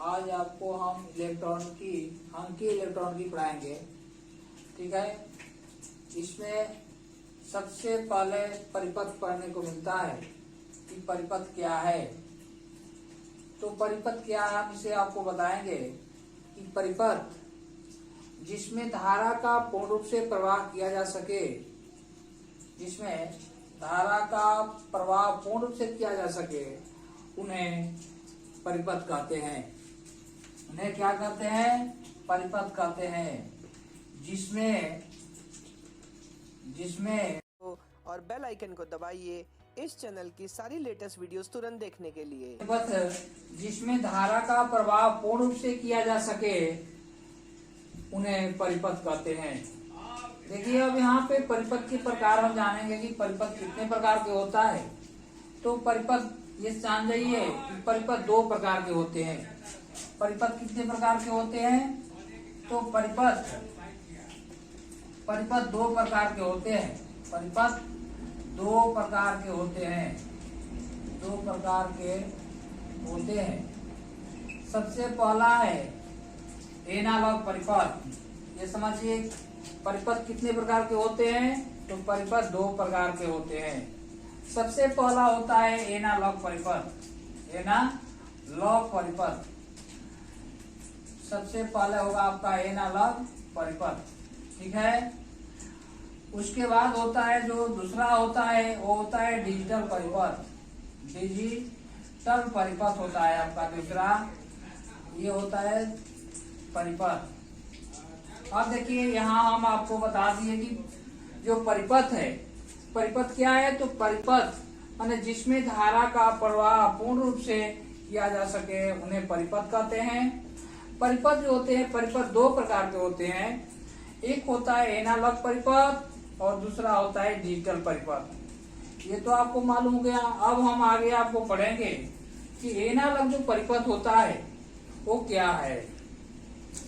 आज आपको हम अंकीय इलेक्ट्रॉन की पढ़ाएंगे। ठीक है, इसमें सबसे पहले परिपथ पढ़ने को मिलता है कि परिपथ क्या है। तो परिपथ क्या है, हम इसे आपको बताएंगे कि परिपथ जिसमें धारा का पूर्ण रूप से प्रवाह किया जा सके, जिसमें धारा का प्रवाह पूर्ण रूप से किया जा सके, उन्हें परिपथ कहते हैं। उन्हें क्या कहते हैं? परिपथ कहते हैं। जिसमें और बेल आइकन को दबाइए इस चैनल की सारी लेटेस्ट वीडियोस तुरंत देखने के लिए। परिपथ जिसमें धारा का प्रवाह पूर्ण रूप से किया जा सके, उन्हें परिपथ कहते हैं। देखिए, अब यहाँ पे परिपथ के प्रकार हम जानेंगे कि परिपथ कितने प्रकार के होता है। तो परिपथ ये जान जाइए कि परिपथ दो प्रकार के होते हैं। परिपथ कितने प्रकार के होते हैं? तो परिपथ दो प्रकार के होते हैं। परिपथ दो प्रकार के होते हैं। सबसे पहला है एनालॉग परिपथ। ये समझिए, परिपथ कितने प्रकार के होते हैं? तो परिपथ दो प्रकार के होते हैं। सबसे पहला होता है एनालॉग परिपथ। एनालॉग परिपथ सबसे पहले होगा आपका एनालॉग परिपथ। ठीक है, उसके बाद होता है जो दूसरा होता है, वो होता है डिजिटल परिपथ। डिजिटल परिपथ होता है आपका दूसरा, ये होता है परिपथ। अब देखिए, यहाँ हम आपको बता दिए कि जो परिपथ है, परिपथ क्या है? तो परिपथ माने जिसमें धारा का प्रवाह पूर्ण रूप से किया जा सके, उन्हें परिपथ कहते हैं। परिपथ जो होते हैं, परिपथ दो प्रकार के होते हैं। एक होता है एनालॉग परिपथ और दूसरा होता है डिजिटल परिपथ। ये तो आपको मालूम हो गया। अब हम आगे आपको पढ़ेंगे कि एनालॉग जो परिपथ होता है वो क्या है।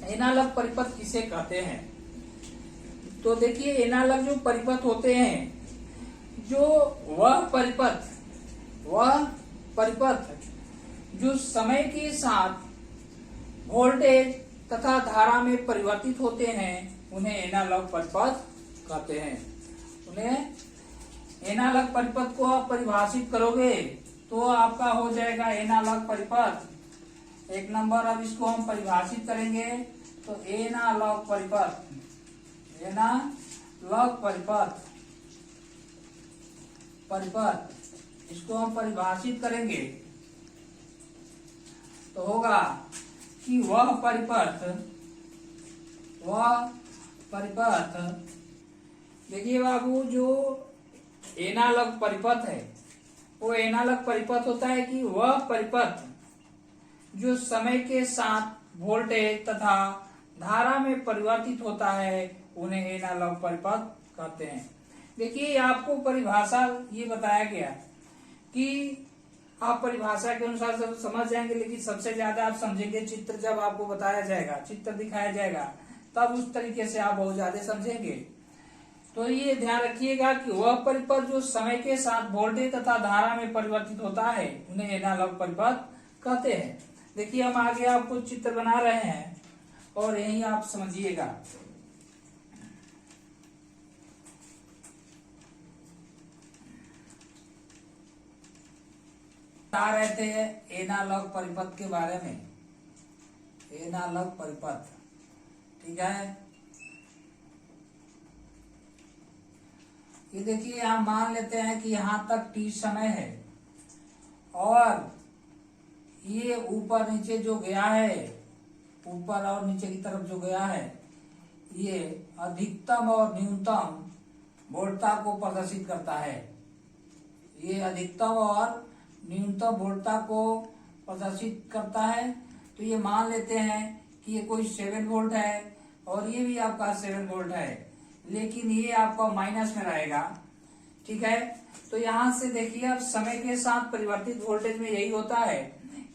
एनालॉग परिपथ किसे कहते हैं? तो देखिए, एनालॉग जो परिपथ होते हैं, जो वह परिपथ जो समय के साथ वोल्टेज तथा धारा में परिवर्तित होते हैं, उन्हें एनालॉग परिपथ कहते हैं। उन्हें एनालॉग परिपथ को आप परिभाषित करोगे तो आपका हो जाएगा एनालॉग परिपथ। एक नंबर, अब इसको हम परिभाषित करेंगे तो एनालॉग परिपथ इसको हम परिभाषित करेंगे तो होगा कि वह परिपथ देखिए बाबू, जो एनालॉग परिपथ है वो एनालॉग परिपथ होता है कि वह परिपथ जो समय के साथ वोल्टेज तथा धारा में परिवर्तित होता है, उन्हें एनालॉग परिपथ कहते हैं। देखिए, आपको परिभाषा ये बताया गया कि आप परिभाषा के अनुसार सब समझ जाएंगे, लेकिन सबसे ज्यादा आप समझेंगे चित्र जब आपको बताया जाएगा, चित्र दिखाया जाएगा, तब उस तरीके से आप बहुत ज्यादा समझेंगे। तो ये ध्यान रखिएगा कि वह परिपथ जो समय के साथ वोल्टेज तथा धारा में परिवर्तित होता है, उन्हें एनालॉग परिपथ कहते हैं। देखिए, हम आगे आपको चित्र बना रहे हैं और यही आप समझिएगा। बता रहे थे एनालॉग परिपथ के बारे में। एनालॉग परिपथ, ठीक है। ये देखिए, यहाँ मान लेते हैं कि यहाँ तक t समय है और ये ऊपर नीचे जो गया है, ऊपर और नीचे की तरफ जो गया है, ये अधिकतम और न्यूनतम वोल्टता को प्रदर्शित करता है। ये अधिकतम और न्यूनतम वोल्टता को प्रदर्शित करता है। तो ये मान लेते हैं कि ये कोई 7 वोल्ट है और ये भी आपका 7 वोल्ट है, लेकिन ये आपका माइनस में रहेगा। ठीक है, तो यहाँ से देखिए, अब समय के साथ परिवर्तित वोल्टेज में यही होता है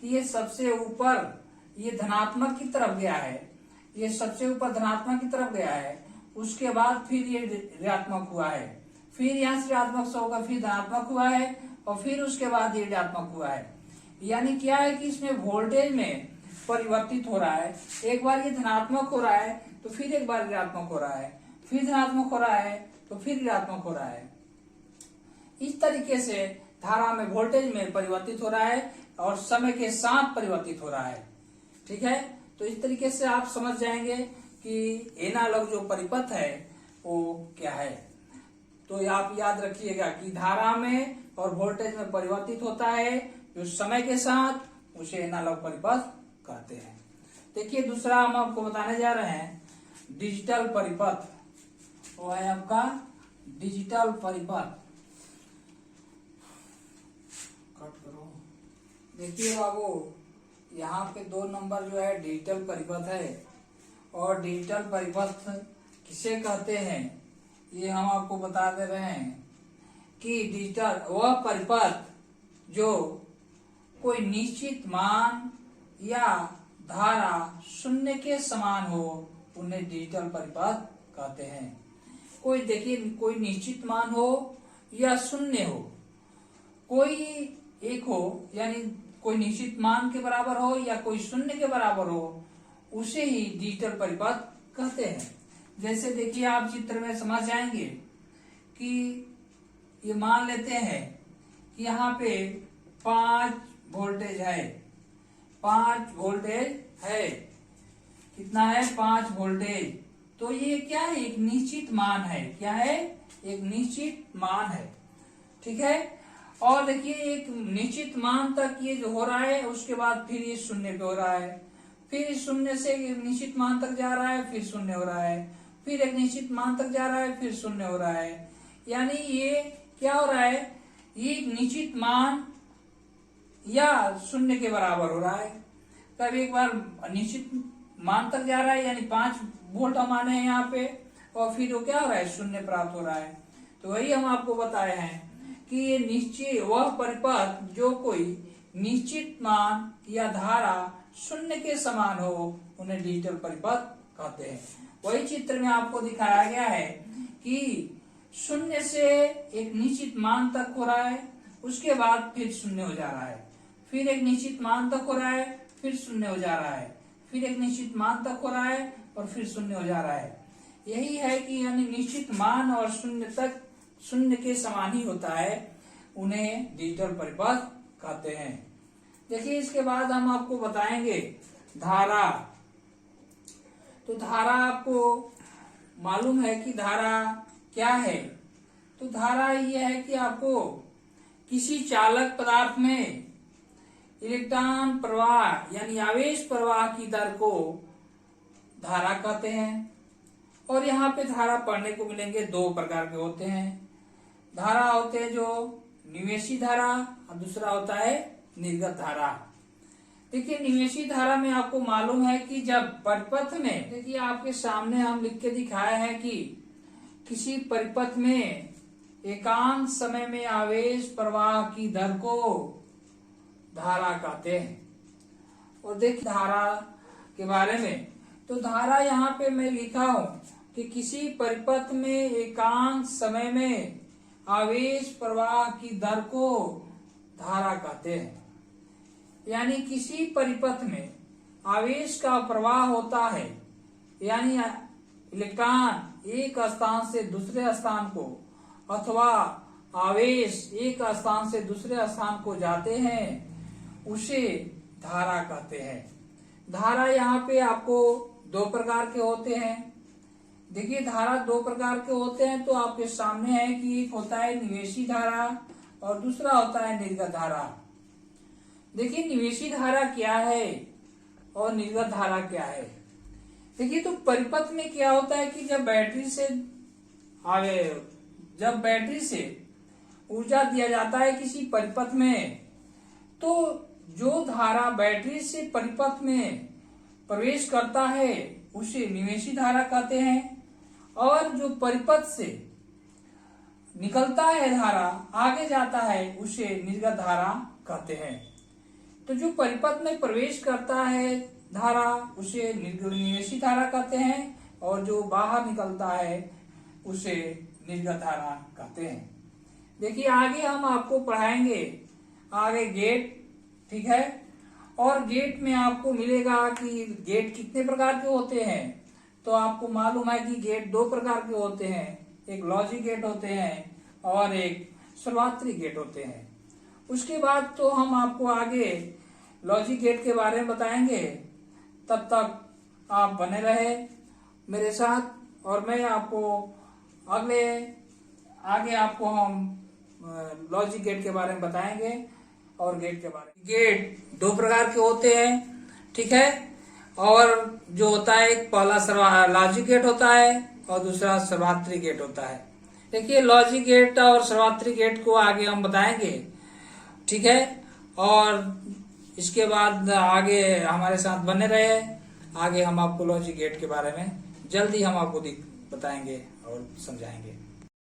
कि ये सबसे ऊपर ये धनात्मक की तरफ गया है, ये सबसे ऊपर धनात्मक की तरफ गया है, उसके बाद फिर ये ऋणात्मक हुआ है, फिर यहाँ से ऋणात्मक से होगा, फिर धनात्मक हुआ है और फिर उसके बाद ये ऋणात्मक हुआ है। यानी क्या है कि इसमें वोल्टेज में परिवर्तित हो रहा है। एक बार ये धनात्मक हो रहा है तो फिर एक बार ऋणात्मक हो रहा है, फिर धनात्मक हो रहा है तो फिर ऋणात्मक हो रहा है। इस तरीके से धारा में वोल्टेज में परिवर्तित हो रहा है और समय के साथ परिवर्तित हो रहा है। ठीक है, तो इस तरीके से आप समझ जाएंगे कि एनालॉग जो परिपथ है वो क्या है। तो आप याद रखिएगा कि धारा में और वोल्टेज में परिवर्तित होता है जो समय के साथ, उसे एनालॉग परिपथ कहते हैं। देखिए दूसरा हम आपको बताने जा रहे हैं डिजिटल परिपथ। वो है आपका डिजिटल परिपथ। कट करो। देखिए बाबू, यहाँ पे 2 नंबर जो है डिजिटल परिपथ है। और डिजिटल परिपथ किसे कहते हैं ये हम आपको बता दे रहे हैं कि डिजिटल वह परिपथ जो कोई निश्चित मान या धारा शून्य के समान हो, उन्हें डिजिटल परिपथ कहते हैं। कोई देखिए, कोई निश्चित मान हो या शून्य हो, कोई एक हो, यानी कोई निश्चित मान के बराबर हो या कोई शून्य के बराबर हो, उसे ही डिजिटल परिपथ कहते हैं। जैसे देखिए आप चित्र में समझ जाएंगे कि ये मान लेते हैं कि यहाँ पे 5 वोल्टेज है। 5 वोल्टेज है। कितना है? 5 वोल्टेज। तो ये क्या है? एक निश्चित मान है। क्या है? एक निश्चित मान है। ठीक है। और देखिए एक निश्चित मान तक ये जो हो रहा है, उसके बाद फिर ये शून्य पे हो रहा है, फिर इस शून्य से निश्चित मान तक जा रहा है, फिर शून्य हो रहा है, फिर एक निश्चित मान तक जा रहा है, फिर शून्य हो रहा है। यानी ये क्या हो रहा है? ये एक निश्चित मान या शून्य के बराबर हो रहा है। तब एक बार निश्चित मान तक जा रहा है, यानी 5 वोल्ट हम माने हैं यहाँ पे, और फिर वो क्या हो रहा है? शून्य प्राप्त हो रहा है। तो वही हम आपको बताए हैं कि ये निश्चित वह परिपथ जो कोई निश्चित मान या धारा शून्य के समान हो, उन्हें डिजिटल परिपथ कहते हैं। वही चित्र में आपको दिखाया गया है कि शून्य से एक निश्चित मान तक हो रहा है, उसके बाद फिर शून्य हो जा रहा है, फिर एक निश्चित मान तक हो रहा है, फिर शून्य हो जा रहा है, फिर एक निश्चित मान तक हो रहा है और फिर शून्य हो जा रहा है। यही है कि यानी निश्चित मान और शून्य तक शून्य के समान ही होता है, उन्हें डिजिटल परिपथ कहते हैं। देखिए इसके बाद हम आपको बताएंगे धारा। तो धारा आपको मालूम है कि धारा क्या है? तो धारा ये है कि आपको किसी चालक पदार्थ में इलेक्ट्रॉन प्रवाह यानी आवेश प्रवाह की दर को धारा कहते हैं। और यहाँ पे धारा पढ़ने को मिलेंगे 2 प्रकार के होते हैं। धारा होते हैं जो निवेशी धारा और दूसरा होता है निर्गत धारा। देखिए निवेशी धारा में आपको मालूम है कि जब परिपथ में, देखिए आपके सामने हम लिख के दिखाए हैं कि किसी परिपथ में एकांत समय में आवेश प्रवाह की दर को धारा कहते हैं। और देखिए धारा के बारे में, तो धारा यहाँ पे मैं लिखा हूं कि किसी परिपथ में एकांत समय में आवेश प्रवाह की दर को धारा कहते हैं। यानी किसी परिपथ में आवेश का प्रवाह होता है, यानी इलेक्ट्रॉन एक स्थान से दूसरे स्थान को अथवा आवेश एक स्थान से दूसरे स्थान को जाते हैं, उसे धारा कहते हैं। धारा यहाँ पे आपको 2 प्रकार के होते हैं। देखिए धारा 2 प्रकार के होते हैं, तो आपके सामने है कि एक होता है निवेशी धारा और दूसरा होता है निर्गत धारा। देखिए निवेशी धारा क्या है और निर्गत धारा क्या है। देखिए तो परिपथ में क्या होता है कि जब बैटरी से ऊर्जा दिया जाता है किसी परिपथ में, तो जो धारा बैटरी से परिपथ में प्रवेश करता है उसे निवेशी धारा कहते हैं, और जो परिपथ से निकलता है धारा आगे जाता है उसे निर्गत धारा कहते हैं। तो जो परिपथ में प्रवेश करता है धारा उसे निवेशी धारा कहते हैं, और जो बाहर निकलता है उसे निर्गत धारा कहते हैं। देखिए आगे हम आपको पढ़ाएंगे आगे गेट, ठीक है, और गेट में आपको मिलेगा कि गेट कितने प्रकार के होते हैं। तो आपको मालूम है कि गेट दो प्रकार के होते हैं, एक लॉजिक गेट होते हैं और एक सर्वात्रिक गेट होते हैं। उसके बाद तो हम आपको आगे लॉजिक गेट के बारे में बताएंगे। तब तक आप बने रहे मेरे साथ और मैं आपको आगे आपको हम लॉजिक गेट के बारे में बताएंगे और गेट के बारे में। गेट दो प्रकार के होते हैं, ठीक है। और जो होता है एक पहला लॉजिक गेट होता है और दूसरा सर्वात्रिक गेट होता है। देखिए लॉजिक गेट और सर्वात्रिक गेट को आगे हम बताएंगे, ठीक है। और इसके बाद आगे हमारे साथ बने रहे, आगे हम आपको लॉजिक गेट के बारे में जल्दी हम आपको बताएंगे और समझाएंगे।